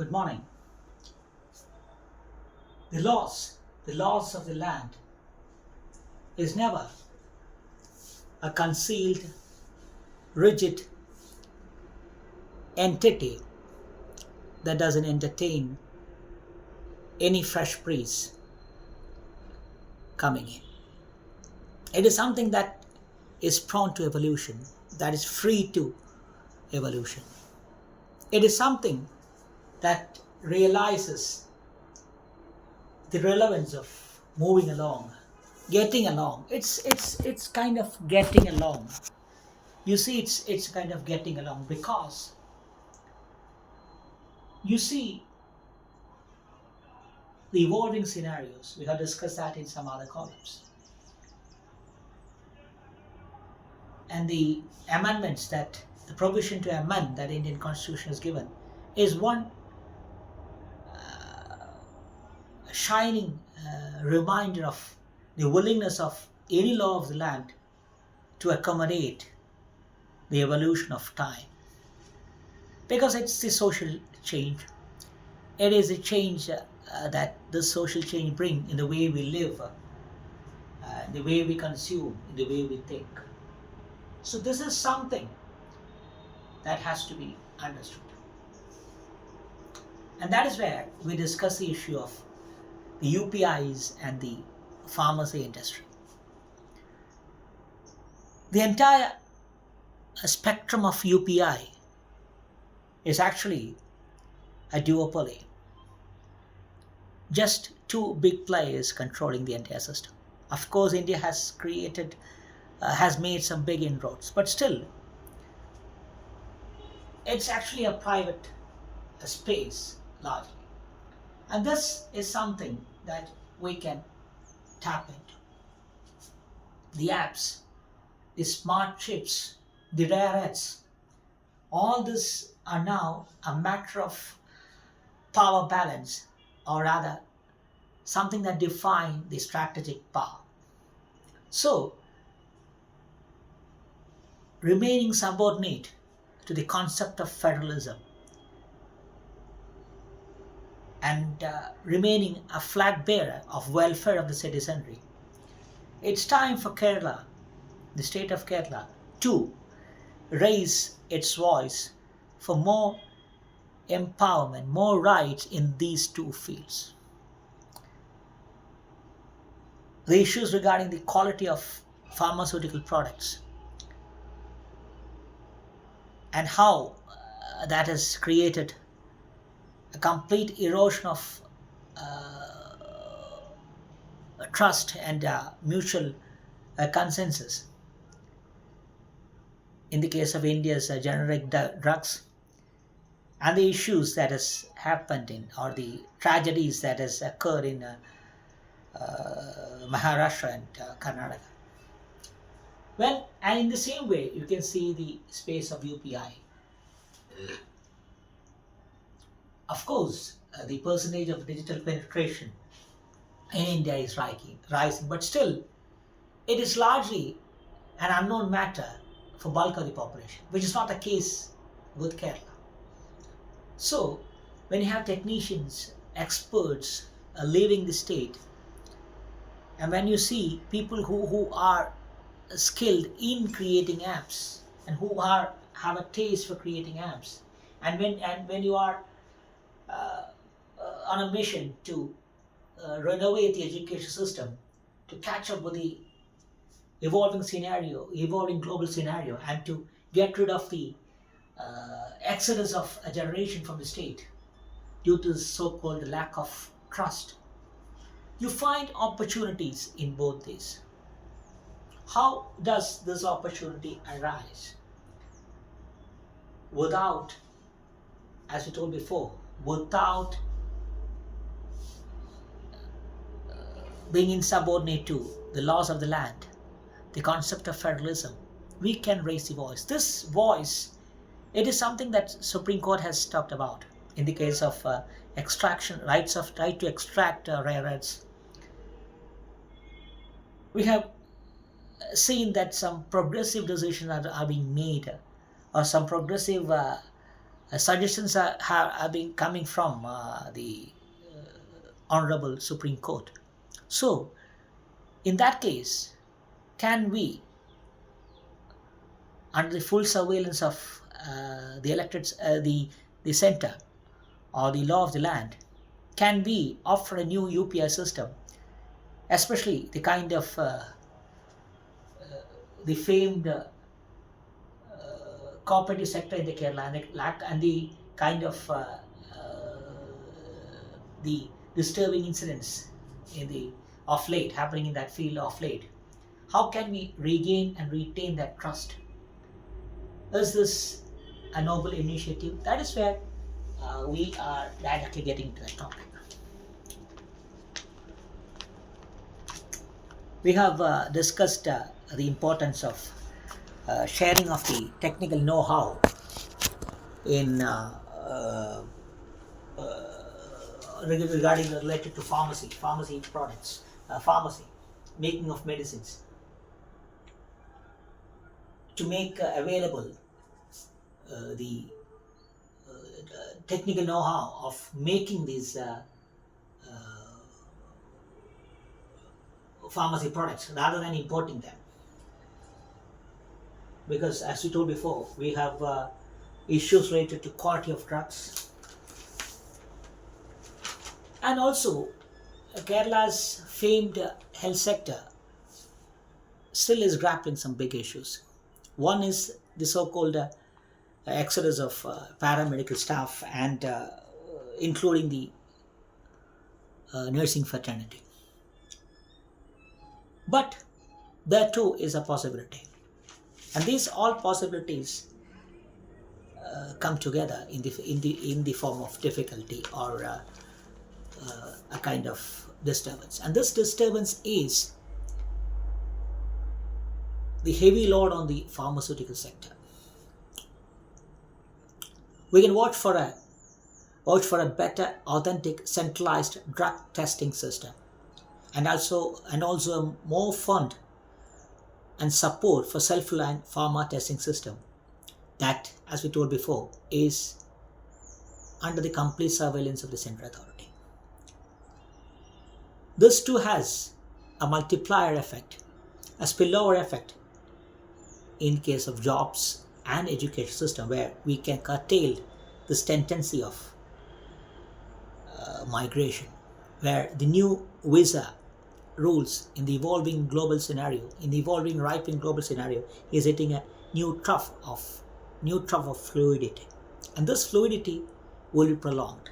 Good morning. The laws of the land is never a concealed, rigid entity that doesn't entertain any fresh breeze coming in. It is something that is prone to evolution, that is free to evolution. It is something that realizes the relevance of moving along, getting along. It's kind of getting along. You see, it's kind of getting along because you see the evolving scenarios. We have discussed that in some other columns. And the amendments that the provision to amend that Indian Constitution has given is one shining reminder of the willingness of any law of the land to accommodate the evolution of time. Because it's the social change. It is a change that this social change brings in the way we live, the way we consume, in the way we think. So this is something that has to be understood. And that is where we discuss the issue of the UPIs and the pharmacy industry. The entire spectrum of UPI is actually a duopoly. Just two big players controlling the entire system. Of course, India has made some big inroads, but still, it's actually a private space largely. And this is something that we can tap into. The apps, the smart chips, the rare earths, all this are now a matter of power balance, or rather something that define the strategic power. So, remaining subordinate to the concept of federalism and remaining a flag bearer of welfare of the citizenry, it's time for Kerala, the state of Kerala, to raise its voice for more empowerment, more rights in these two fields. The issues regarding the quality of pharmaceutical products and how that has created a complete erosion of trust and mutual consensus. In the case of India's generic drugs, and the issues that has happened in, or the tragedies that has occurred in Maharashtra and Karnataka. Well, and in the same way, you can see the space of UPI. Of course, the percentage of digital penetration in India is rising, but still, it is largely an unknown matter for bulk of the population, which is not the case with Kerala. So, when you have technicians, experts leaving the state, and when you see people who are skilled in creating apps and who have a taste for creating apps, and when you are on a mission to renovate the education system to catch up with the evolving global scenario, and to get rid of the exodus of a generation from the state due to the so-called lack of trust, you find opportunities in both these. How does this opportunity arise? Without, as we told before, without being insubordinate to the laws of the land, the concept of federalism, we can raise the voice. This voice, it is something that Supreme Court has talked about in the case of extraction, right to extract rare earths. We have seen that some progressive decisions are being made, or some progressive Suggestions have been coming from the Honorable Supreme Court. So, in that case, can we, under the full surveillance of the elected, the center or the law of the land, can we offer a new UPI system, especially the kind of the famed cooperative sector in the Kerala and the kind of the disturbing incidents in the of late happening in that field of late. How can we regain and retain that trust? Is this a noble initiative? That is where we are directly getting to that topic. We have discussed the importance of sharing of the technical know-how in regarding related to pharmacy products, pharmacy, making of medicines, to make available the technical know-how of making these pharmacy products rather than importing them. Because as we told before, we have issues related to quality of drugs, and also Kerala's famed health sector still is grappling some big issues. One is the so-called exodus of paramedical staff and including the nursing fraternity. But there too is a possibility, and these all possibilities come together in the form of difficulty or a kind of disturbance, and this disturbance is the heavy load on the pharmaceutical sector. We can watch for a better, authentic, centralized drug testing system, and also a more fund and support for self-reliant pharma testing system that, as we told before, is under the complete surveillance of the central authority. This too has a multiplier effect, a spillover effect in case of jobs and education system, where we can curtail this tendency of migration, where the new visa rules in the evolving global scenario, in the evolving ripening global scenario, is hitting a new trough of fluidity, and this fluidity will be prolonged.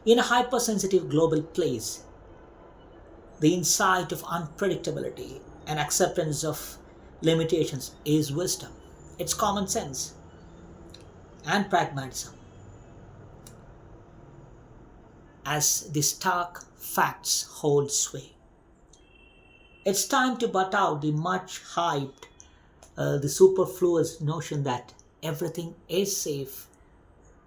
In a hypersensitive global place, the insight of unpredictability and acceptance of limitations is wisdom. It's common sense and pragmatism, as the stark facts hold sway. It's time to butt out the much hyped, the superfluous notion that everything is safe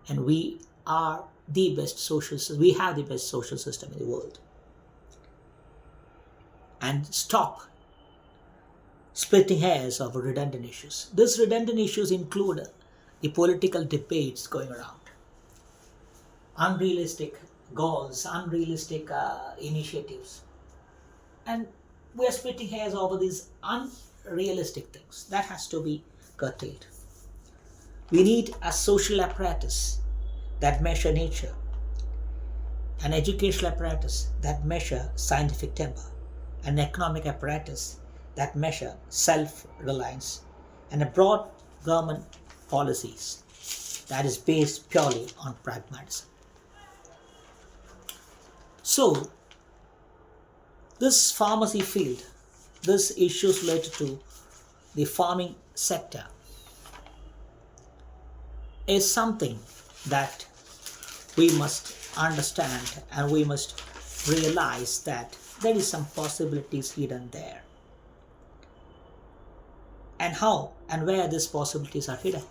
and we have the best social system in the world, and stop splitting hairs over redundant issues. These redundant issues include the political debates going around, unrealistic goals, unrealistic initiatives, and we are splitting hairs over these unrealistic things. That has to be curtailed. We need a social apparatus that measure nature, an educational apparatus that measure scientific temper, an economic apparatus that measure self-reliance, and a broad government policies that is based purely on pragmatism. So, this pharmacy field, this issues related to the farming sector, is something that we must understand, and we must realize that there is some possibilities hidden there. And how and where these possibilities are hidden,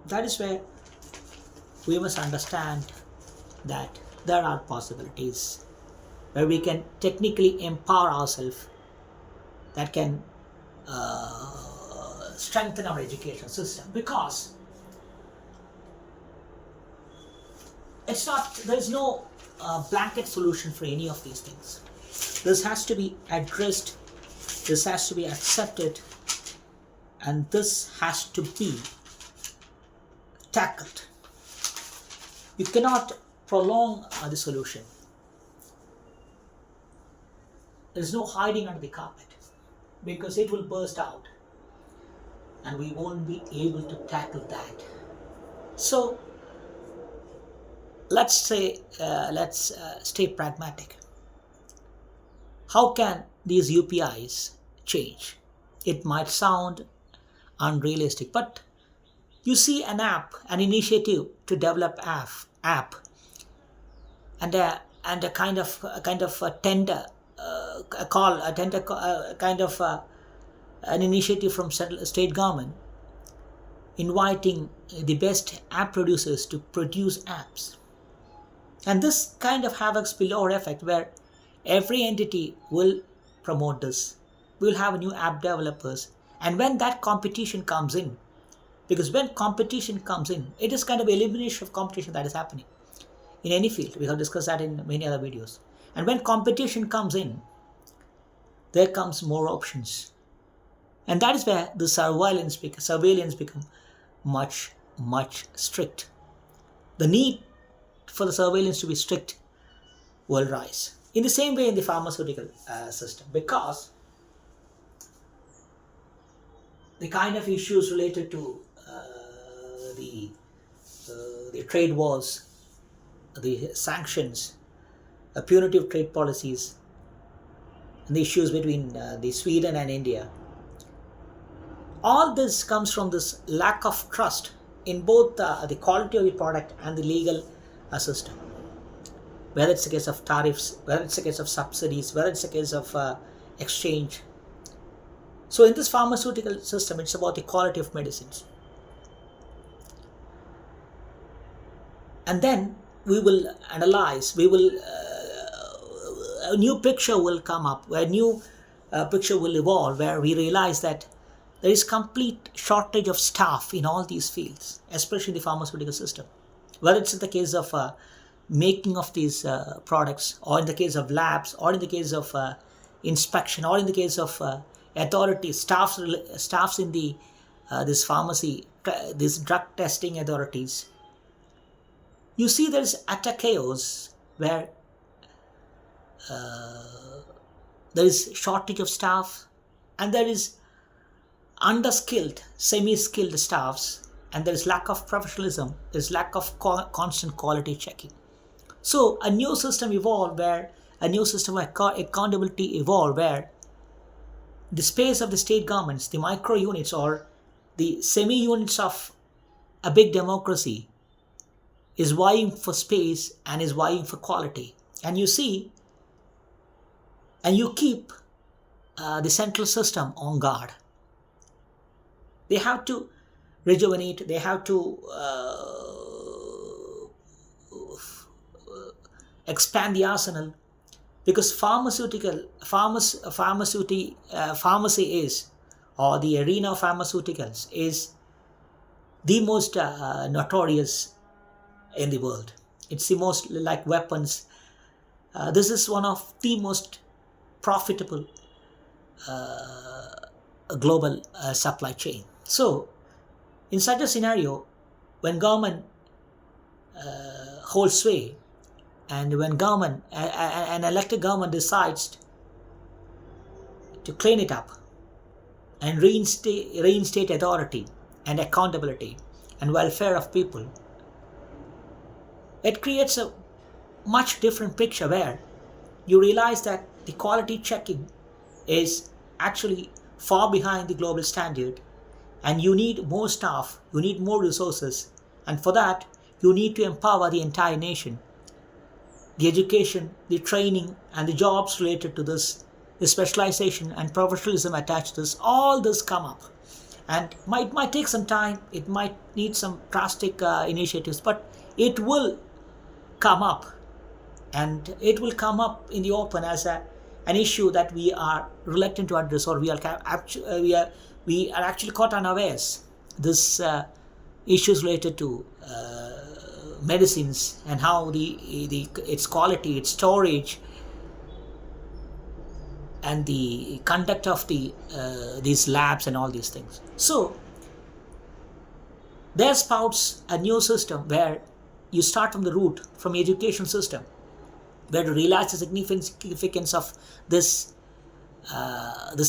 that is where we must understand that there are possibilities where we can technically empower ourselves, that can strengthen our education system. Because it's not, there's no blanket solution for any of these things. This has to be addressed, this has to be accepted, and this has to be tackled. You cannot prolong the solution. There's no hiding under the carpet, because it will burst out and we won't be able to tackle that. So let's stay pragmatic. How can these UPIs change? It might sound unrealistic, but you see an initiative to develop app, and a kind of a tender an initiative from state government inviting the best app producers to produce apps. And this kind of have a spillover effect where every entity will promote this. We will have new app developers. And when that competition comes in, because when competition comes in, it is kind of elimination of competition that is happening in any field. We have discussed that in many other videos. And when competition comes in, there comes more options. And that is where the surveillance become much, much strict. The need for the surveillance to be strict will rise. In the same way in the pharmaceutical system, because the kind of issues related to the trade wars, the sanctions, punitive trade policies, and the issues between the Sweden and India, all this comes from this lack of trust in both the quality of the product and the legal system. Whether it's a case of tariffs, whether it's a case of subsidies, whether it's a case of exchange. So in this pharmaceutical system, it's about the quality of medicines. And then we will analyze, a new picture will come up, where a new picture will evolve, where we realize that there is complete shortage of staff in all these fields, especially in the pharmaceutical system. Whether it's in the case of making of these products, or in the case of labs, or in the case of inspection, or in the case of authorities, staffs in the this pharmacy, these drug testing authorities. You see, there is utter chaos where there is shortage of staff, and there is underskilled, semi-skilled staffs, and there is lack of professionalism, there is lack of constant quality checking. So a new system evolved, where a new system of accountability evolved, where the space of the state governments, the micro units or the semi-units of a big democracy is vying for space and is vying for quality. And you see, and you keep the central system on guard. They have to rejuvenate, they have to expand the arsenal, because pharmacy is, or the arena of pharmaceuticals is the most notorious in the world. It's the most like weapons. This is one of the most profitable global supply chain. So in such a scenario, when government holds sway, and when an elected government decides to clean it up and reinstate authority and accountability and welfare of people, it creates a much different picture, where you realize that the quality checking is actually far behind the global standard, and you need more staff, you need more resources, and for that you need to empower the entire nation. The education, the training, and the jobs related to this, the specialization and professionalism attached to this, all this come up. And it might take some time, it might need some drastic initiatives, but it will come up, and it will come up in the open as an issue that we are reluctant to address, or we are actually caught unawares. This issues related to medicines and how its quality, its storage, and the conduct of these labs and all these things. So there spouts a new system where you start from the root, from education system, where to realize the significance of this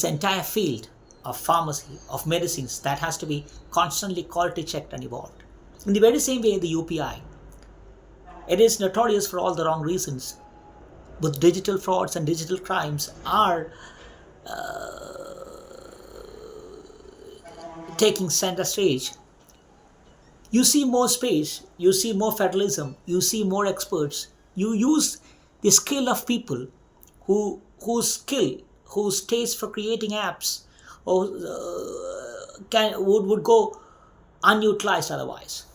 entire field of pharmacy, of medicines, that has to be constantly quality checked and evolved. In the very same way, the UPI, it is notorious for all the wrong reasons. But digital frauds and digital crimes are taking center stage. You see more space, you see more federalism, you see more experts. You use the skill of people whose taste for creating apps or would go unutilized otherwise.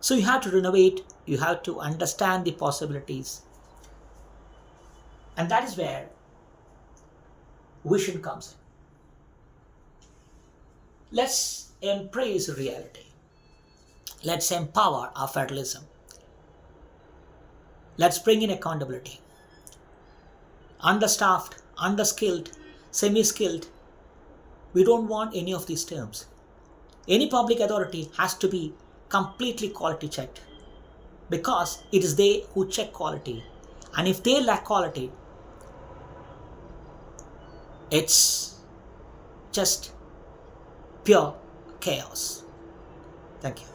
So you have to renovate, you have to understand the possibilities. And that is where vision comes in. Let's embrace reality. Let's empower our federalism. Let's bring in accountability. Understaffed, underskilled, semi-skilled. We don't want any of these terms. Any public authority has to be completely quality checked, because it is they who check quality. And if they lack quality, it's just pure chaos. Thank you.